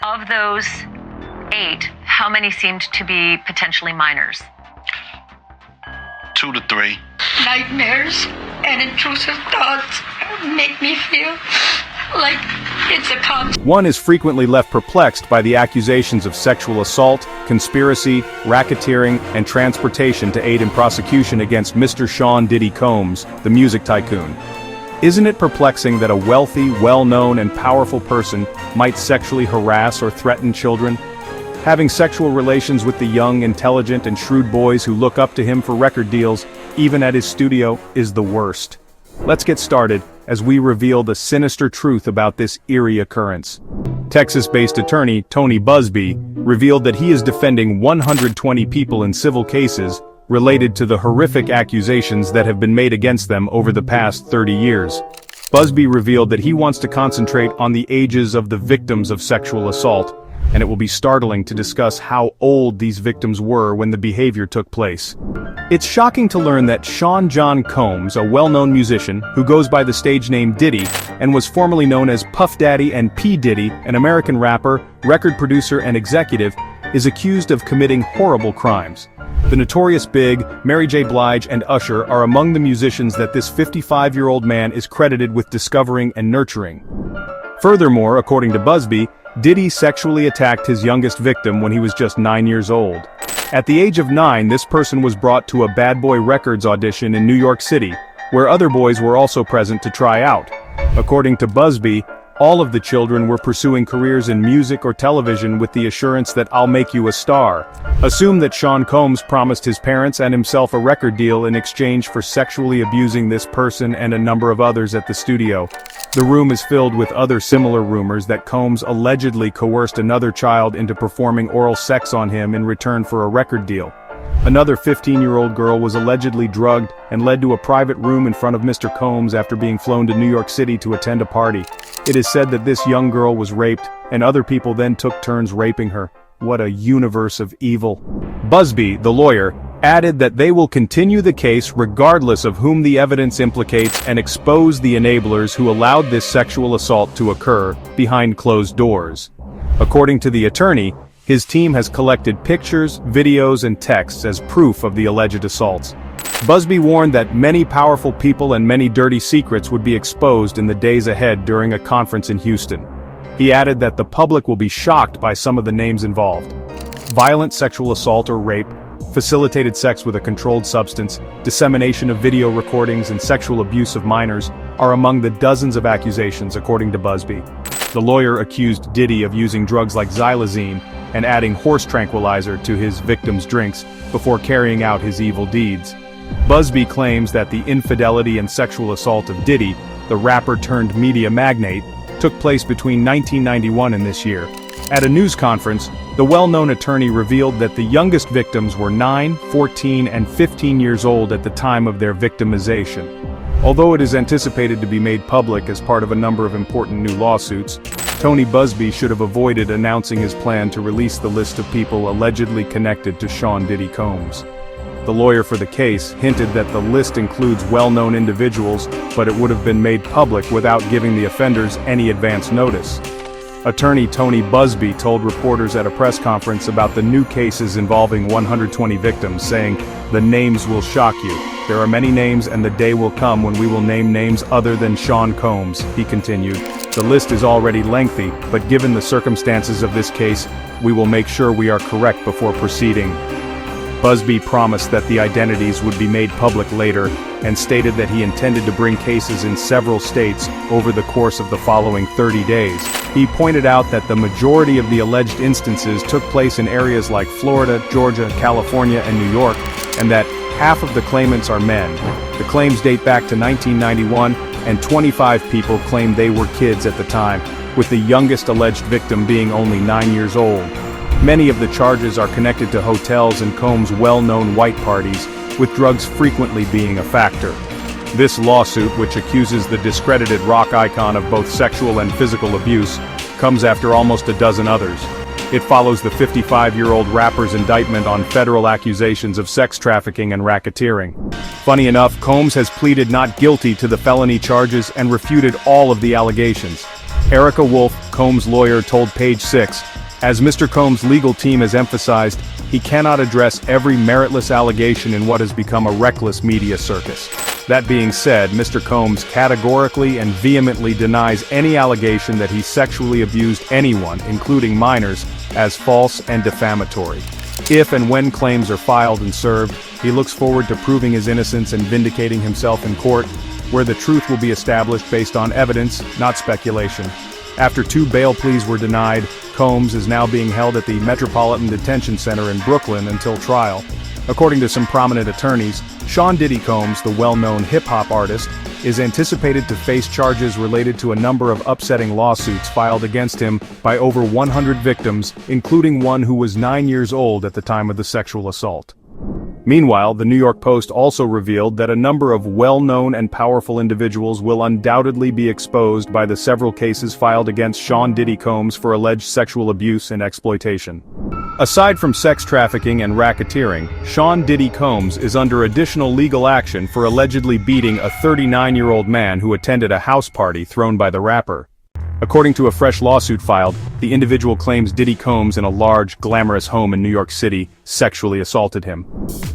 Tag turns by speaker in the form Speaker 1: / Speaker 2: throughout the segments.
Speaker 1: Of those 8, how many seemed to be potentially minors?
Speaker 2: 2 to 3.
Speaker 3: Nightmares and intrusive thoughts make me feel like it's a cop.
Speaker 4: One is frequently left perplexed by the accusations of sexual assault, conspiracy, racketeering, and transportation to aid in prosecution against Mr. Sean Diddy Combs, the music tycoon. Isn't it perplexing that a wealthy, well-known, and powerful person might sexually harass or threaten children? Having sexual relations with the young, intelligent, and shrewd boys who look up to him for record deals, even at his studio, is the worst. Let's get started, as we reveal the sinister truth about this eerie occurrence. Texas-based attorney Tony Busby revealed that he is defending 120 people in civil cases related to the horrific accusations that have been made against them over the past 30 years. Busby revealed that he wants to concentrate on the ages of the victims of sexual assault, and it will be startling to discuss how old these victims were when the behavior took place. It's shocking to learn that Sean John Combs, a well-known musician who goes by the stage name Diddy and was formerly known as Puff Daddy and P. Diddy, an American rapper, record producer and executive, is accused of committing horrible crimes. The Notorious Big, Mary J. Blige, and Usher are among the musicians that this 55-year-old man is credited with discovering and nurturing. Furthermore, according to Busby, Diddy sexually attacked his youngest victim when he was just 9 years old. At the age of 9, this person was brought to a Bad Boy Records audition in New York City, where other boys were also present to try out. According to Busby, all of the children were pursuing careers in music or television with the assurance that "I'll make you a star." Assume that Sean Combs promised his parents and himself a record deal in exchange for sexually abusing this person and a number of others at the studio. The room is filled with other similar rumors that Combs allegedly coerced another child into performing oral sex on him in return for a record deal. Another 15-year-old girl was allegedly drugged and led to a private room in front of Mr. Combs after being flown to New York City to attend a party. It is said that this young girl was raped, and other people then took turns raping her. What a universe of evil. Busby, the lawyer, added that they will continue the case regardless of whom the evidence implicates and expose the enablers who allowed this sexual assault to occur behind closed doors. According to the attorney, his team has collected pictures, videos, and texts as proof of the alleged assaults. Busby warned that many powerful people and many dirty secrets would be exposed in the days ahead during a conference in Houston. He added that the public will be shocked by some of the names involved. Violent sexual assault or rape, facilitated sex with a controlled substance, dissemination of video recordings, and sexual abuse of minors are among the dozens of accusations, according to Busby. The lawyer accused Diddy of using drugs like xylazine and adding horse tranquilizer to his victims' drinks before carrying out his evil deeds. Busby claims that the infidelity and sexual assault of Diddy, the rapper-turned-media magnate, took place between 1991 and this year. At a news conference, the well-known attorney revealed that the youngest victims were 9, 14, and 15 years old at the time of their victimization. Although it is anticipated to be made public as part of a number of important new lawsuits, Tony Busby should have avoided announcing his plan to release the list of people allegedly connected to Sean Diddy Combs. The lawyer for the case hinted that the list includes well-known individuals, but it would have been made public without giving the offenders any advance notice. Attorney Tony Busby told reporters at a press conference about the new cases involving 120 victims, saying, "The names will shock you. There are many names, and the day will come when we will name names other than Sean Combs," he continued. "The list is already lengthy, but given the circumstances of this case, we will make sure we are correct before proceeding." Busby promised that the identities would be made public later, and stated that he intended to bring cases in several states over the course of the following 30 days. He pointed out that the majority of the alleged instances took place in areas like Florida, Georgia, California, and New York, and that half of the claimants are men. The claims date back to 1991, and 25 people claimed they were kids at the time, with the youngest alleged victim being only 9 years old. Many of the charges are connected to hotels and Combs' well-known white parties, with drugs frequently being a factor. This lawsuit, which accuses the discredited rock icon of both sexual and physical abuse, comes after almost a dozen others. It follows the 55-year-old rapper's indictment on federal accusations of sex trafficking and racketeering. Funny enough, Combs has pleaded not guilty to the felony charges and refuted all of the allegations. Erica Wolf, Combs' lawyer, told Page 6, "As Mr. Combs' legal team has emphasized, he cannot address every meritless allegation in what has become a reckless media circus. That being said, Mr. Combs categorically and vehemently denies any allegation that he sexually abused anyone, including minors, as false and defamatory. If and when claims are filed and served, he looks forward to proving his innocence and vindicating himself in court, where the truth will be established based on evidence, not speculation." After 2 bail pleas were denied, Combs is now being held at the Metropolitan Detention Center in Brooklyn until trial. According to some prominent attorneys, Sean Diddy Combs, the well-known hip-hop artist, is anticipated to face charges related to a number of upsetting lawsuits filed against him by over 100 victims, including one who was 9 years old at the time of the sexual assault. Meanwhile, the New York Post also revealed that a number of well-known and powerful individuals will undoubtedly be exposed by the several cases filed against Sean Diddy Combs for alleged sexual abuse and exploitation. Aside from sex trafficking and racketeering, Sean Diddy Combs is under additional legal action for allegedly beating a 39-year-old man who attended a house party thrown by the rapper. According to a fresh lawsuit filed, the individual claims Diddy Combs, in a large, glamorous home in New York City, sexually assaulted him.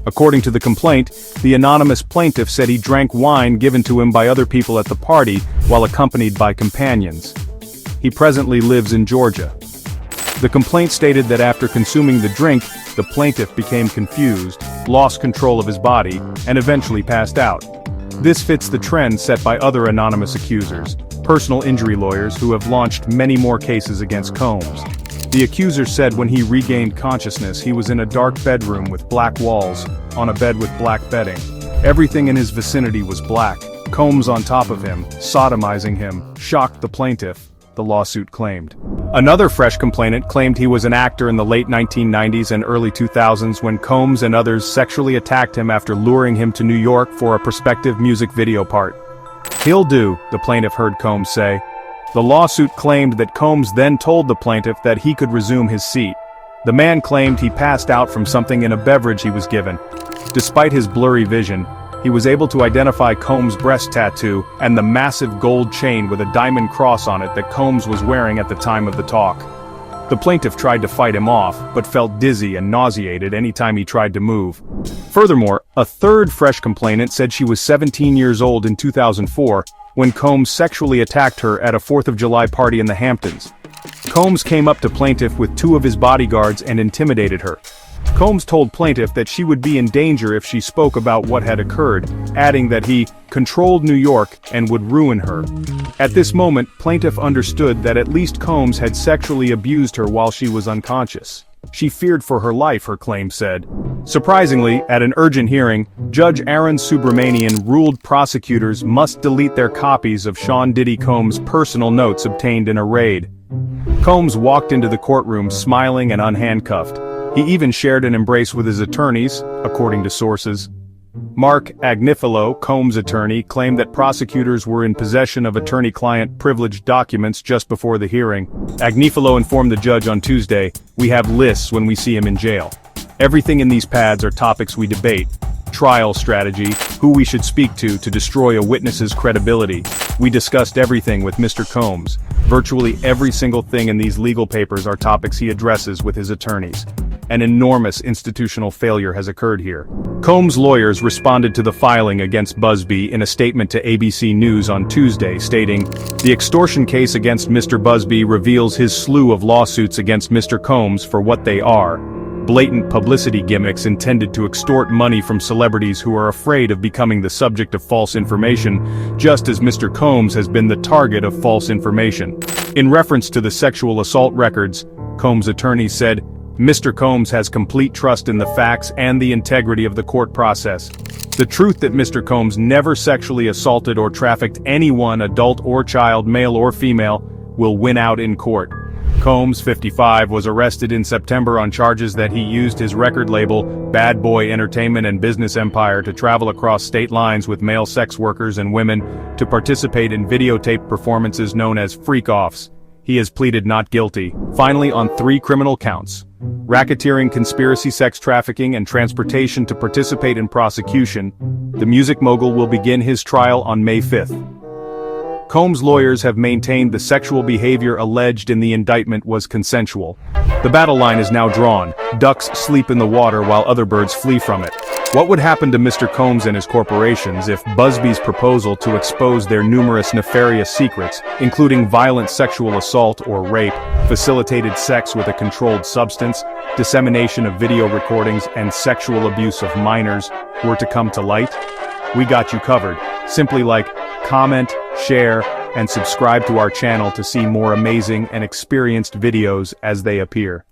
Speaker 4: According to the complaint, the anonymous plaintiff said he drank wine given to him by other people at the party while accompanied by companions. He presently lives in Georgia. The complaint stated that after consuming the drink, the plaintiff became confused, lost control of his body, and eventually passed out. This fits the trend set by other anonymous accusers, personal injury lawyers who have launched many more cases against Combs. The accuser said when he regained consciousness he was in a dark bedroom with black walls, on a bed with black bedding. Everything in his vicinity was black. Combs on top of him, sodomizing him, shocked the plaintiff, the lawsuit claimed. Another fresh complainant claimed he was an actor in the late 1990s and early 2000s when Combs and others sexually attacked him after luring him to New York for a prospective music video part. "He'll do," the plaintiff heard Combs say. The lawsuit claimed that Combs then told the plaintiff that he could resume his seat. The man claimed he passed out from something in a beverage he was given. Despite his blurry vision, he was able to identify Combs' breast tattoo and the massive gold chain with a diamond cross on it that Combs was wearing at the time of the talk. The plaintiff tried to fight him off, but felt dizzy and nauseated anytime he tried to move. Furthermore, a third fresh complainant said she was 17 years old in 2004, when Combs sexually attacked her at a 4th of July party in the Hamptons. Combs came up to plaintiff with 2 of his bodyguards and intimidated her. Combs told plaintiff that she would be in danger if she spoke about what had occurred, adding that he controlled New York and would ruin her. At this moment, plaintiff understood that at least Combs had sexually abused her while she was unconscious. She feared for her life, her claim said. Surprisingly, at an urgent hearing, Judge Aaron Subramanian ruled prosecutors must delete their copies of Sean Diddy Combs' personal notes obtained in a raid. Combs walked into the courtroom smiling and unhandcuffed. He even shared an embrace with his attorneys, according to sources. Mark Agnifilo, Combs' attorney, claimed that prosecutors were in possession of attorney-client privileged documents just before the hearing. Agnifilo informed the judge on Tuesday, "We have lists when we see him in jail. Everything in these pads are topics we debate. Trial strategy, who we should speak to destroy a witness's credibility. We discussed everything with Mr. Combs. Virtually every single thing in these legal papers are topics he addresses with his attorneys. An enormous institutional failure has occurred here." Combs' lawyers responded to the filing against Busby in a statement to ABC News on Tuesday, stating, "The extortion case against Mr. Busby reveals his slew of lawsuits against Mr. Combs for what they are: blatant publicity gimmicks intended to extort money from celebrities who are afraid of becoming the subject of false information, just as Mr. Combs has been the target of false information." In reference to the sexual assault records, Combs' attorney said, "Mr. Combs has complete trust in the facts and the integrity of the court process. The truth that Mr. Combs never sexually assaulted or trafficked anyone, adult or child, male or female, will win out in court." Combs, 55, was arrested in September on charges that he used his record label, Bad Boy Entertainment and Business Empire, to travel across state lines with male sex workers and women to participate in videotaped performances known as freak-offs. He has pleaded not guilty. Finally, on 3 criminal counts: racketeering, conspiracy, sex trafficking, and transportation to participate in prosecution, the music mogul will begin his trial on May 5th. Combs' lawyers have maintained the sexual behavior alleged in the indictment was consensual. The battle line is now drawn. Ducks sleep in the water while other birds flee from it. What would happen to Mr. Combs and his corporations if Busby's proposal to expose their numerous nefarious secrets, including violent sexual assault or rape, facilitated sex with a controlled substance, dissemination of video recordings, and sexual abuse of minors, were to come to light? We got you covered. Simply like, comment, share, and subscribe to our channel to see more amazing and experienced videos as they appear.